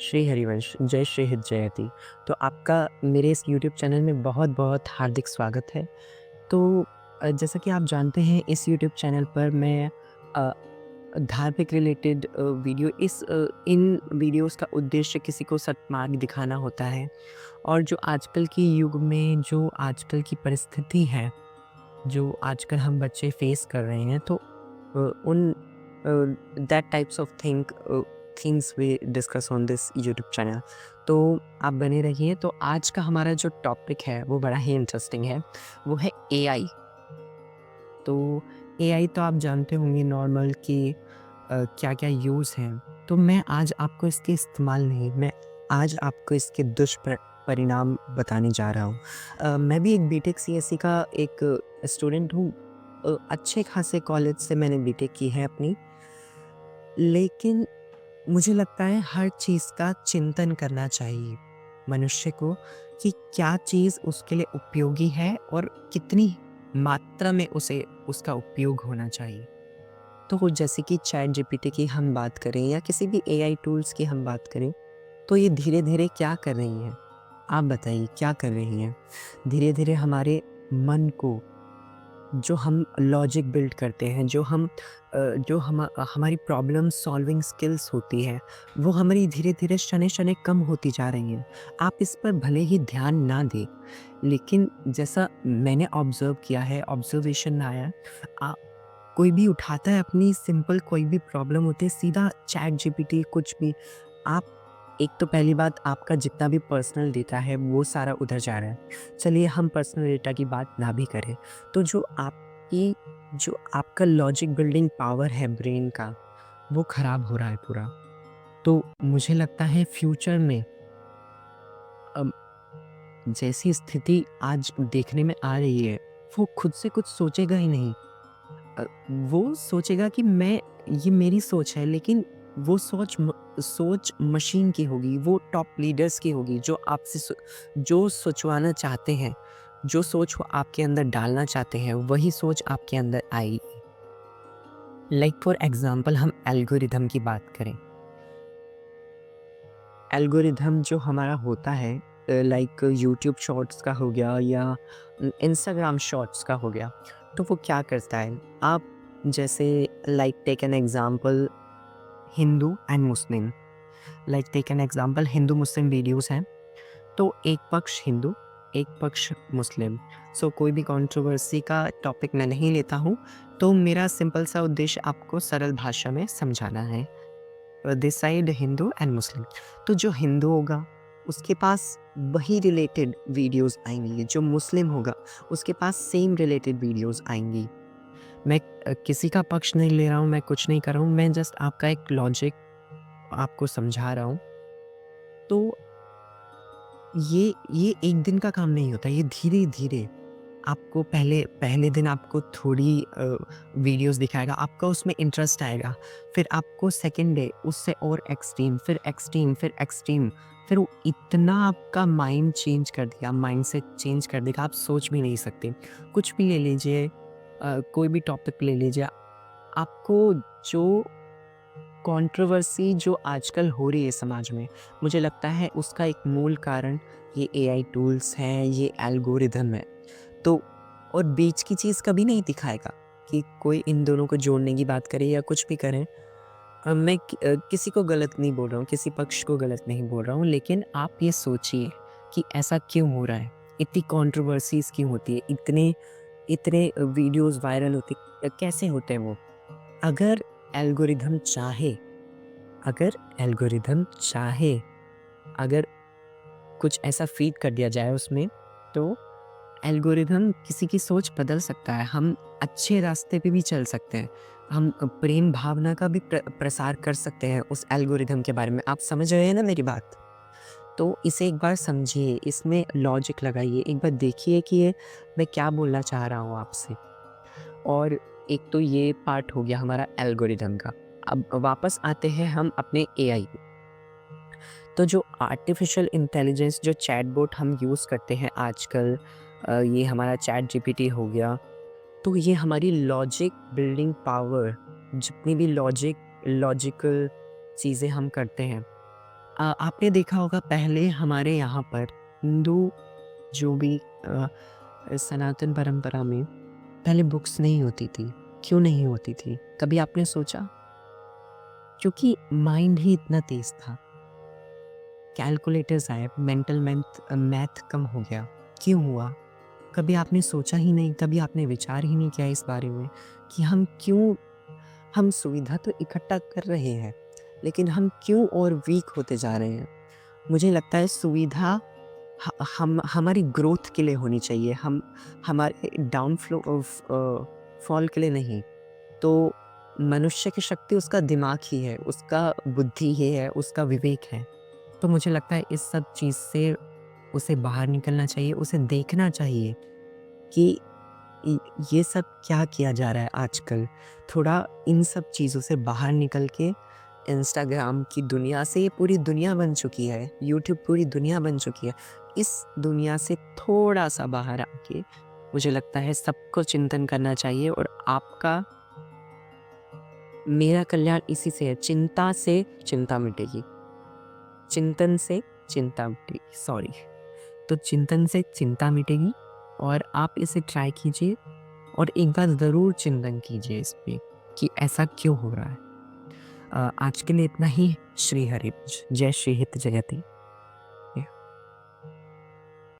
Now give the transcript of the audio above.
श्री हरिवंश, जय श्री हित जयति। तो आपका मेरे इस यूट्यूब चैनल में बहुत-बहुत हार्दिक स्वागत है। तो जैसा कि आप जानते हैं इस यूट्यूब चैनल पर मैं अ, धार्मिक रिलेटेड इन वीडियोज़ का उद्देश्य किसी को सन्मार्ग दिखाना होता है और जो आजकल के युग में जो आजकल की परिस्थिति है, जो आजकल हम बच्चे फेस कर रहे हैं तो उन that types of things we discuss on this YouTube channel. तो आप बने रहिए। तो आज का हमारा जो टॉपिक है वो बड़ा ही इंटरेस्टिंग है, वो है एआई। तो एआई तो आप जानते होंगे नॉर्मल कि क्या-क्या यूज़ हैं। तो मैं आज आपको इसके इस्तेमाल नहीं, मैं आज आपको इसके परिणाम बताने जा रहा हूँ। मैं भी एक बीटेक सीएसई का एक स्टूडेंट हूँ। अच्छे खासे कॉलेज से मैंने बीटेक की है अपनी, लेकिन मुझे लगता है हर चीज़ का चिंतन करना चाहिए मनुष्य को कि क्या चीज़ उसके लिए उपयोगी है और कितनी मात्रा में उसे उसका उपयोग होना चाहिए। तो जैसे कि चैट जीपीटी की हम बात करें या किसी भी एआई टूल्स की हम बात करें, तो ये धीरे-धीरे क्या कर रही हैं? आप बताइए क्या कर रही हैं? धीरे-धीरे हमारे मन को, जो हम लॉजिक बिल्ड करते हैं, जो हमारी प्रॉब्लम सॉल्विंग स्किल्स होती है, वो हमारी धीरे-धीरे शनै-शनै कम होती जा रही हैं। आप इस पर भले ही ध्यान ना दें, लेकिन जैसा मैंने ऑब्ज़र्व किया है, ऑब्ज़र्वेशन में आया है, कोई भी उठाता है अपनी सिंपल कोई भी प्रॉब्लम होती है, सीधा चैट जीपीटी कुछ भी आप एक तो पहली बात आपका जितना भी पर्सनल डेटा है वो सारा उधर जा रहा है। चलिए हम पर्सनल डेटा की बात ना भी करें, तो जो आपका लॉजिक बिल्डिंग पावर है ब्रेन का, वो खराब हो रहा है पूरा। तो मुझे लगता है फ्यूचर में अम, जैसी स्थिति आज देखने में आ रही है, वो खुद से कुछ सोचेगा ही नहीं। वो सोचेगा कि मैं ये मेरी सोच है, लेकिन वो सोच मशीन की होगी, वो टॉप लीडर्स की होगी जो जो सोचवाना चाहते हैं, जो सोच वो आपके अंदर डालना चाहते हैं, वही सोच आपके अंदर आएगी। लाइक फॉर एग्ज़ाम्पल हम एल्गोरिदम की बात करें। एल्गोरिदम जो हमारा होता है लाइक यूट्यूब शॉर्ट्स का हो गया या इंस्टाग्राम शॉर्ट्स का हो गया, तो वो क्या करता है, आप जैसे like take an example Hindu and Muslim, like take an example Hindu Muslim videos हैं, तो एक पक्ष हिंदू, एक पक्ष मुस्लिम। सो कोई भी कंट्रोवर्सी का टॉपिक मैं नहीं लेता हूँ, तो मेरा सिंपल सा उद्देश्य आपको सरल भाषा में समझाना है। दिस साइड हिंदू एंड मुस्लिम। तो जो हिंदू होगा उसके पास वही रिलेटेड वीडियोस आएंगी, जो मुस्लिम होगा उसके पास सेम रिलेटेड वीडियोस आएंगी। मैं किसी का पक्ष नहीं ले रहा हूँ, मैं कुछ नहीं कर रहा हूँ, मैं जस्ट आपका एक लॉजिक आपको समझा रहा हूँ। तो ये एक दिन का काम नहीं होता, ये धीरे धीरे आपको पहले पहले दिन आपको थोड़ी वीडियोस दिखाएगा, आपका उसमें इंटरेस्ट आएगा। फिर आपको सेकंड डे उससे और एक्सट्रीम, फिर एक्सट्रीम, फिर एक्सट्रीम, फिर वो इतना आपका माइंड चेंज कर दिया, माइंडसेट चेंज कर देगा, आप सोच भी नहीं सकते। कुछ भी ले लीजिए, कोई भी टॉपिक ले लीजिए, आपको जो कंट्रोवर्सी जो आजकल हो रही है समाज में, मुझे लगता है उसका एक मूल कारण ये एआई टूल्स हैं, ये एल्गोरिदम है। तो और बीच की चीज़ कभी नहीं दिखाएगा कि कोई इन दोनों को जोड़ने की बात करे या कुछ भी करें। किसी को गलत नहीं बोल रहा हूँ, किसी पक्ष को गलत नहीं बोल रहा हूँ, लेकिन आप ये सोचिए कि ऐसा क्यों हो रहा है? इतनी कंट्रोवर्सीज़ क्यों होती है? इतने इतने वीडियोज़ वायरल होते कैसे होते हैं वो? अगर एल्गोरिदम चाहे अगर एल्गोरिदम चाहे, अगर कुछ ऐसा फ़ीड कर दिया जाए उसमें, तो एल्गोरिदम किसी की सोच बदल सकता है। हम अच्छे रास्ते पे भी चल सकते हैं। हम प्रेम भावना का भी प्रसार कर सकते हैं उस एल्गोरिदम के बारे में। आप समझ रहे हैं ना मेरी बात? तो इसे एक बार समझिए, इसमें लॉजिक लगाइए, एक बार देखिए कि ये मैं क्या बोलना चाह रहा हूँ आपसे। और एक तो ये पार्ट हो गया हमारा एल्गोरिदम का। अब वापस आते हैं हम अपने एआई पे। तो जो आर्टिफ़िशियल इंटेलिजेंस जो चैटबॉट हम यूज़ करते हैं आजकल, ये हमारा चैट जीपीटी हो गया, तो ये हमारी लॉजिक बिल्डिंग पावर, जितनी भी लॉजिकल चीज़ें हम करते हैं, आपने देखा होगा पहले हमारे यहाँ पर हिंदू जो भी सनातन परंपरा में पहले बुक्स नहीं होती थी। क्यों नहीं होती थी? कभी आपने सोचा? क्योंकि माइंड ही इतना तेज़ था। कैलकुलेटर्स आए, मेंटल मैथ कम हो गया। क्यों हुआ? कभी आपने सोचा ही नहीं, कभी आपने विचार ही नहीं किया इस बारे में कि हम सुविधा तो इकट्ठा कर रहे हैं, लेकिन हम क्यों और वीक होते जा रहे हैं? मुझे लगता है सुविधा हम हमारी ग्रोथ के लिए होनी चाहिए, हम हमारे फॉल के लिए नहीं। तो मनुष्य की शक्ति उसका दिमाग ही है, उसका बुद्धि ही है, उसका विवेक है। तो मुझे लगता है इस सब चीज़ से उसे बाहर निकलना चाहिए, उसे देखना चाहिए कि इ ये सब क्या किया जा रहा है आजकल। थोड़ा इन सब चीज़ों से बाहर निकल के इंस्टाग्राम की दुनिया से, ये पूरी दुनिया बन चुकी है, यूट्यूब पूरी दुनिया बन चुकी है। इस दुनिया से थोड़ा-सा बाहर आके मुझे लगता है सबको चिंतन करना चाहिए और आपका मेरा कल्याण इसी से है, चिंता से चिंता मिटेगी। चिंतन से चिंता मिटेगी, सॉरी। तो चिंतन से चिंता मिटेगी और आप इसे ट्राई कीजिए और एक बार ज़रूर चिंतन कीजिए इस पे कि ऐसा क्यों हो रहा है। आज के लिए इतना ही। श्री हरिवंश। जय श्री हित जयते।